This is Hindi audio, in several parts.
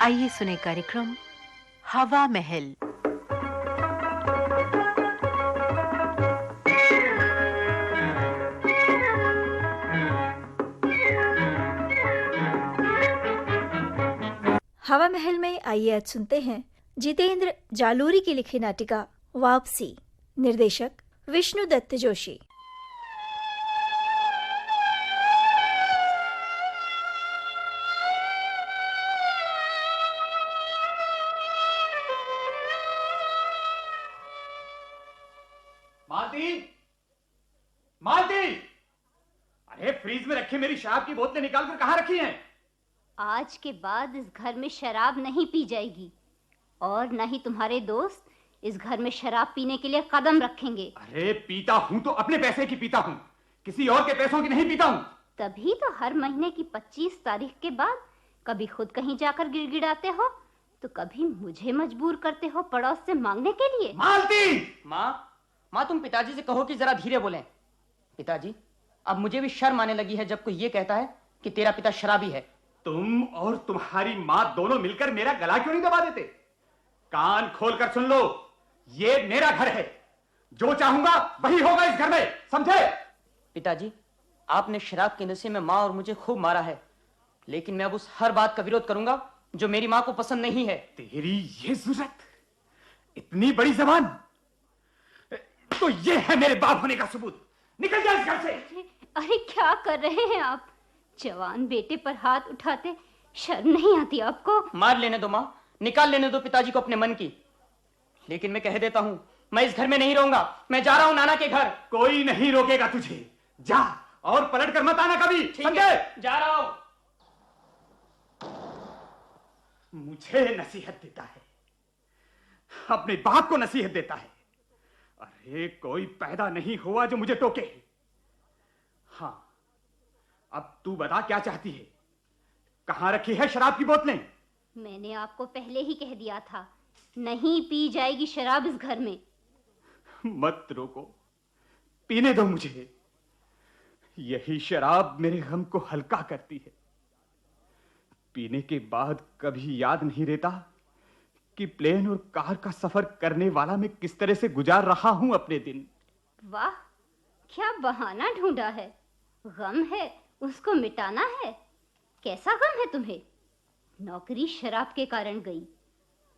आइए सुने कार्यक्रम हवा महल। हवा महल में आइए आज सुनते हैं जितेंद्र जालोरी की लिखी नाटिका वापसी। निर्देशक विष्णु दत्त जोशी। मालती, मालती, अरे फ्रीज में रखी मेरी शराब की बोतलें निकालकर कहाँ रखी हैं? आज के बाद इस घर में शराब नहीं पी जाएगी और न ही तुम्हारे दोस्त इस घर में शराब पीने के लिए कदम रखेंगे। अरे पीता हूँ तो अपने पैसे की पीता हूँ, किसी और के पैसों की नहीं पीता हूँ। तभी तो हर महीने की 25 तारीख के बाद कभी खुद कहीं जाकर गिड़गिड़ाते हो तो कभी मुझे मजबूर करते हो पड़ोस से मांगने के लिए। मालती! माँ तुम पिताजी से कहो कि जरा धीरे बोलें। पिताजी, अब मुझे भी शर्म आने लगी है जब कोई ये कहता है कि तेरा पिता शराबी है। तुम और तुम्हारी माँ दोनों मिलकर मेरा गला क्यों नहीं दबा देते? कान खोलकर सुन लो, ये मेरा घर है, जो चाहूंगा वही होगा इस घर में, समझे? पिताजी, आपने शराब के नशे में माँ और मुझे खूब मारा है, लेकिन मैं अब उस हर बात का विरोध करूंगा जो मेरी माँ को पसंद नहीं है। तेरी ये जुर्रत, इतनी बड़ी जबान, तो ये है मेरे बाप होने का सबूत। निकल जा इस घर से। अरे क्या कर रहे हैं आप? जवान बेटे पर हाथ उठाते शर्म नहीं आती आपको? मार लेने दो माँ, निकाल लेने दो पिताजी को अपने मन की, लेकिन मैं कह देता हूँ मैं इस घर में नहीं रहूंगा। मैं जा रहा हूँ नाना के घर। कोई नहीं रोकेगा तुझे, जा और पलट कर मत आना कभी, समझे? जा रहा हूँ। मुझे नसीहत देता है, अपने बाप को नसीहत देता है। अरे कोई पैदा नहीं हुआ जो मुझे टोके। हाँ, अब तू बता क्या चाहती है? कहां रखी है शराब की बोतलें? मैंने आपको पहले ही कह दिया था, नहीं पी जाएगी शराब इस घर में। मत रोको, पीने दो मुझे। यही शराब मेरे गम को हल्का करती है। पीने के बाद कभी याद नहीं रहता कि प्लेन और कार का सफर करने वाला मैं किस तरह से गुजार रहा हूं अपने दिन। वाह, क्या बहाना ढूंढा है। गम है, उसको मिटाना है। कैसा गम है तुम्हें? नौकरी शराब के कारण गई,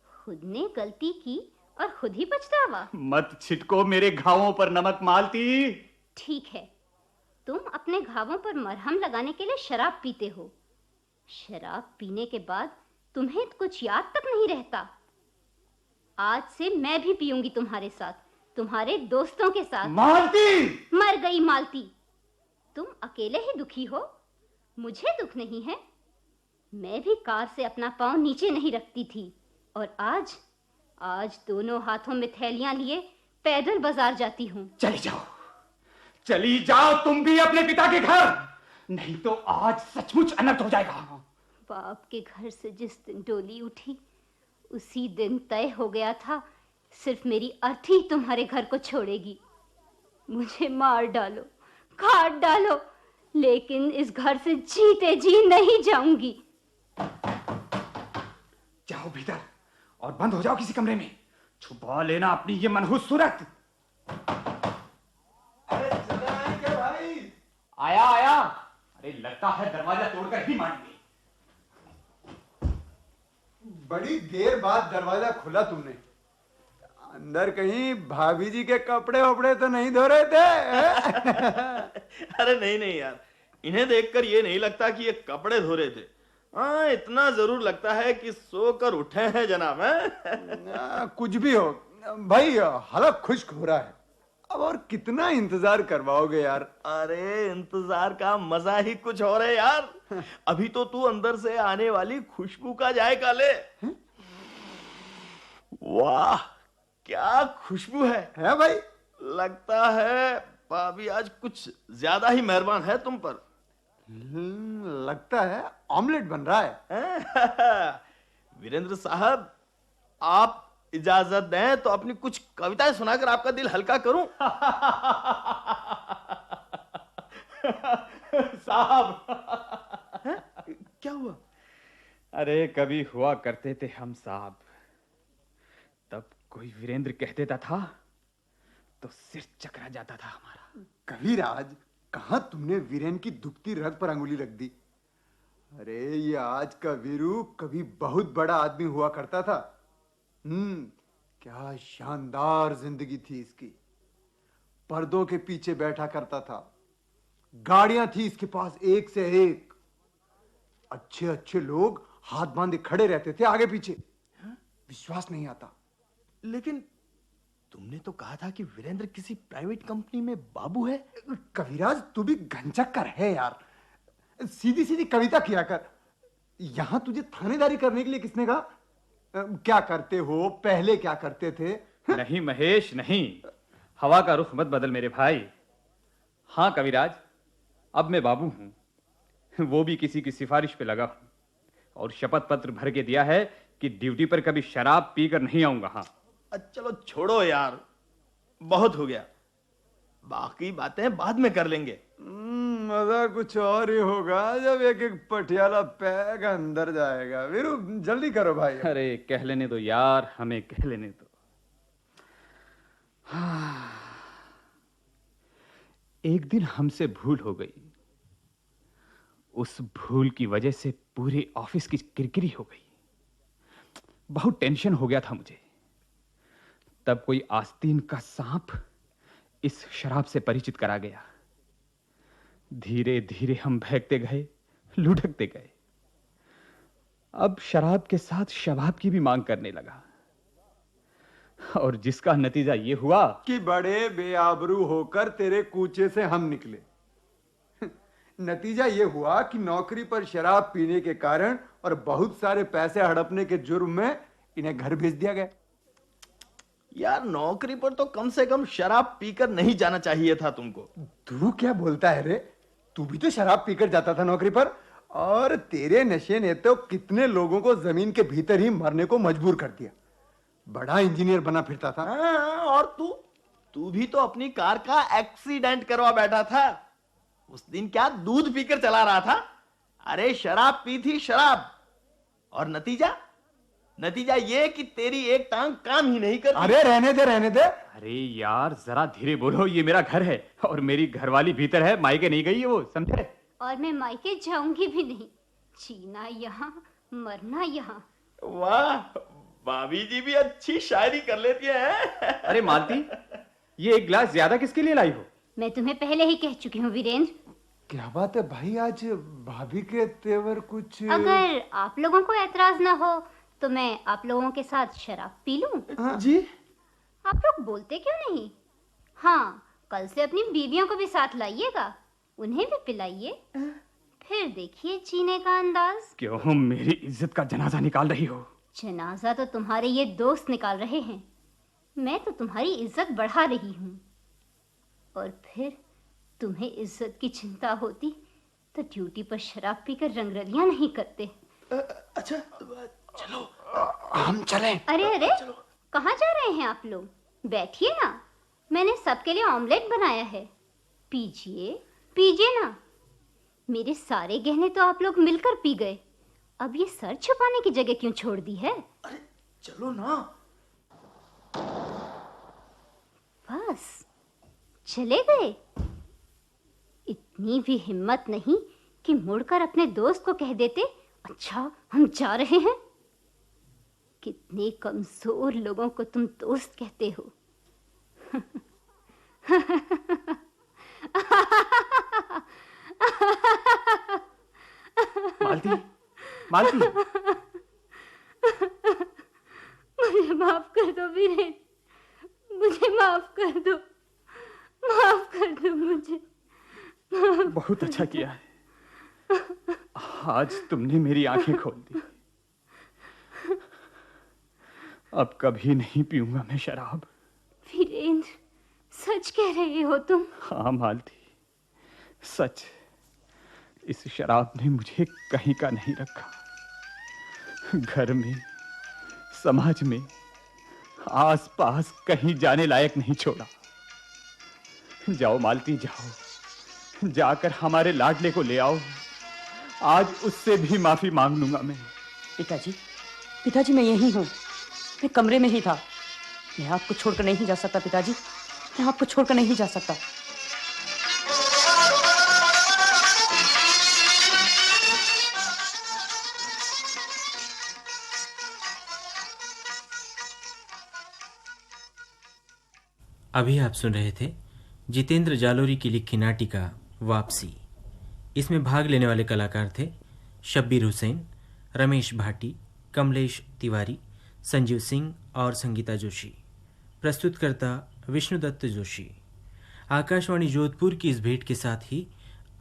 खुद ने गलती की और खुद ही पछतावा। मत छिटको मेरे घावों पर नमक मालती। ठीक है, तुम अपने घावों पर मरहम लगाने के लिए शराब पीते हो। शराब पीने के बाद तुम्हें कुछ याद तक नहीं रहता। आज से मैं भी पीऊंगी तुम्हारे साथ, तुम्हारे दोस्तों के साथ। मालती! मर गई मालती। तुम अकेले ही दुखी हो, मुझे दुख नहीं है। मैं भी कार से अपना पांव नीचे नहीं रखती थी और आज दोनों हाथों में थैलियां लिए पैदल बाजार जाती हूँ। चली जाओ तुम भी अपने पिता के घर, नहीं तो आज सचमुच अनर्थ हो जाएगा। बाप के घर से जिस दिन डोली उठी उसी दिन तय हो गया था, सिर्फ मेरी अर्थी तुम्हारे घर को छोड़ेगी। मुझे मार डालो, काट डालो, लेकिन इस घर से जीते जी नहीं जाऊंगी। जाओ भीतर और बंद हो जाओ किसी कमरे में, छुपा लेना अपनी ये मनहूस सूरत। अरे चले आए क्या भाई? आया। अरे लगता है दरवाजा तोड़कर ही मारेंगे। बड़ी देर बाद दरवाजा खुला तुमने। अंदर कहीं भाभी जी के कपड़े वपड़े तो नहीं धो रहे थे? अरे नहीं यार, इन्हें देखकर ये नहीं लगता कि ये कपड़े धो रहे थे। हाँ, इतना जरूर लगता है कि सोकर उठे हैं जनाब। कुछ भी हो भाई, हालत खुश्क हो रहा है। अब और कितना इंतजार करवाओगे यार? अरे इंतजार का मजा ही कुछ और है यार। अभी तो तू अंदर से आने वाली खुशबू का जायका ले। वाह, क्या खुशबू है भाई? लगता है भाभी आज कुछ ज्यादा ही मेहरबान है तुम पर। लगता है ऑमलेट बन रहा है। वीरेंद्र साहब, आप इजाजत दें तो अपनी कुछ कविताएं सुनाकर आपका दिल हल्का करूं। साहब, क्या हुआ? अरे कभी हुआ करते थे हम साहब, तब कोई वीरेंद्र कह देता था तो सिर चकरा जाता था हमारा। कविराज, कहां तुमने वीरेन की दुखती रग पर अंगुली रख दी। अरे ये आज का वीरू कभी बहुत बड़ा आदमी हुआ करता था। क्या शानदार जिंदगी थी इसकी। पर्दों के पीछे बैठा करता था, गाड़ियां थी इसके पास एक से एक, अच्छे अच्छे लोग हाथ बांधे खड़े रहते थे आगे पीछे। विश्वास नहीं आता। लेकिन तुमने तो कहा था कि वीरेंद्र किसी प्राइवेट कंपनी में बाबू है। कविराज, तू भी घंचक्कर है यार। सीधी सीधी कविता किया कर। यहां तुझे थानेदारी करने के लिए किसने कहा? क्या करते हो, पहले क्या करते थे? नहीं महेश, नहीं। हवा का रुख मत बदल मेरे भाई। हाँ कविराज, अब मैं बाबू हूं, वो भी किसी की सिफारिश पे लगा हूं, और शपथ पत्र भर के दिया है कि ड्यूटी पर कभी शराब पीकर नहीं आऊंगा। हाँ चलो छोड़ो यार, बहुत हो गया, बाकी बातें बाद में कर लेंगे। मजा कुछ और ही होगा जब एक एक पटियाला पैग अंदर जाएगा। वीरू जल्दी करो भाई। अरे कह लेने दो यार, हमें कह लेने दो। हाँ, एक दिन हमसे भूल हो गई। उस भूल की वजह से पूरे ऑफिस की किरकिरी हो गई। बहुत टेंशन हो गया था मुझे। तब कोई आस्तीन का सांप इस शराब से परिचित करा गया। धीरे धीरे हम बहकते गए, लुढ़कते गए। अब शराब के साथ शबाब की भी मांग करने लगा, और जिसका नतीजा ये हुआ कि बड़े बेआबरू होकर तेरे कूचे से हम निकले। नतीजा ये हुआ कि नौकरी पर शराब पीने के कारण और बहुत सारे पैसे हड़पने के जुर्म में इन्हें घर भेज दिया गया। यार नौकरी पर तो कम से कम शराब पीकर नहीं जाना चाहिए था तुमको। तू क्या बोलता है रे? तू भी तो शराब पीकर जाता था नौकरी पर, और तेरे नशे ने तो कितने लोगों को जमीन के भीतर ही मरने को मजबूर कर दिया। बड़ा इंजीनियर बना फिरता था। और तू भी तो अपनी कार का एक्सीडेंट करवा बैठा था। उस दिन क्या दूध पीकर चला रहा था? अरे शराब पी थी, शराब। और नतीजा ये कि तेरी एक टांग काम ही नहीं करती। अरे रहने दे। अरे यार जरा धीरे बोलो, ये मेरा घर है और मेरी घरवाली भीतर है, मायके नहीं गई है वो, समझे? और मैं मायके जाऊंगी भी नहीं। जीना यहाँ, मरना यहाँ। वाह, भाभी जी भी अच्छी शायरी कर लेती हैं। अरे मालती, ये एक गिलास ज्यादा किसके लिए लाई हो? मैं तुम्हें पहले ही कह चुकी हूँ वीरेंद्र। क्या बात है भाई, आज भाभी के तेवर कुछ। अगर आप लोगों को ऐतराज ना हो तो मैं आप लोगों के साथ शराब पी लूं। जी आप लोग बोलते क्यों नहीं? हाँ, कल से अपनी बीवियों को भी साथ लाइएगा, उन्हें भी पिलाइए, फिर देखिए जीने का अंदाज। क्यों मेरी इज्जत का जनाजा निकाल रही हो? जनाजा तो तुम्हारे ये दोस्त निकाल रहे हैं, मैं तो तुम्हारी इज्जत बढ़ा रही हूँ। और फिर तुम्हें इज्जत की चिंता होती तो ड्यूटी पर शराब पीकर रंगरलियां नहीं करते। अच्छा चलो हम चलें। अरे कहाँ जा रहे हैं आप लोग? बैठिए ना, मैंने सबके लिए ऑमलेट बनाया है, पीजिए ना। मेरे सारे गहने तो आप लोग मिलकर पी गए, अब ये सर छुपाने की जगह क्यों छोड़ दी है? अरे चलो ना। बस चले गए? इतनी भी हिम्मत नहीं कि मुड़कर अपने दोस्त को कह देते, अच्छा हम जा रहे हैं। कितने कमजोर लोगों को तुम दोस्त कहते हो। मालती मुझे माफ कर दो वीरेन, मुझे माफ कर दो मुझे। बहुत अच्छा किया है, आज तुमने मेरी आंखें खोल दी। अब कभी नहीं पीऊंगा मैं शराब। वीरेंद्र, सच कह रहे हो तुम? हाँ मालती, सच। इस शराब ने मुझे कहीं का नहीं रखा, घर में, समाज में, आसपास कहीं जाने लायक नहीं छोड़ा। जाओ मालती जाओ, जाकर हमारे लाडले को ले आओ, आज उससे भी माफी मांग लूंगा मैं। पिताजी, पिताजी मैं यही हूँ, मैं कमरे में ही था। मैं आपको छोड़कर नहीं जा सकता पिताजी, मैं आपको छोड़कर नहीं जा सकता। अभी आप सुन रहे थे जितेंद्र जालोरी की लिखी नाटिका वापसी। इसमें भाग लेने वाले कलाकार थे शब्बीर हुसैन, रमेश भाटी, कमलेश तिवारी, संजीव सिंह और संगीता जोशी। प्रस्तुतकर्ता विष्णुदत्त जोशी। आकाशवाणी जोधपुर की इस भेंट के साथ ही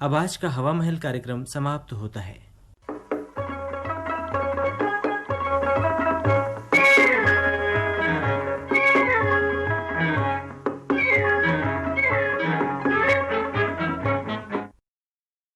अब आज का हवा महल कार्यक्रम समाप्त होता है।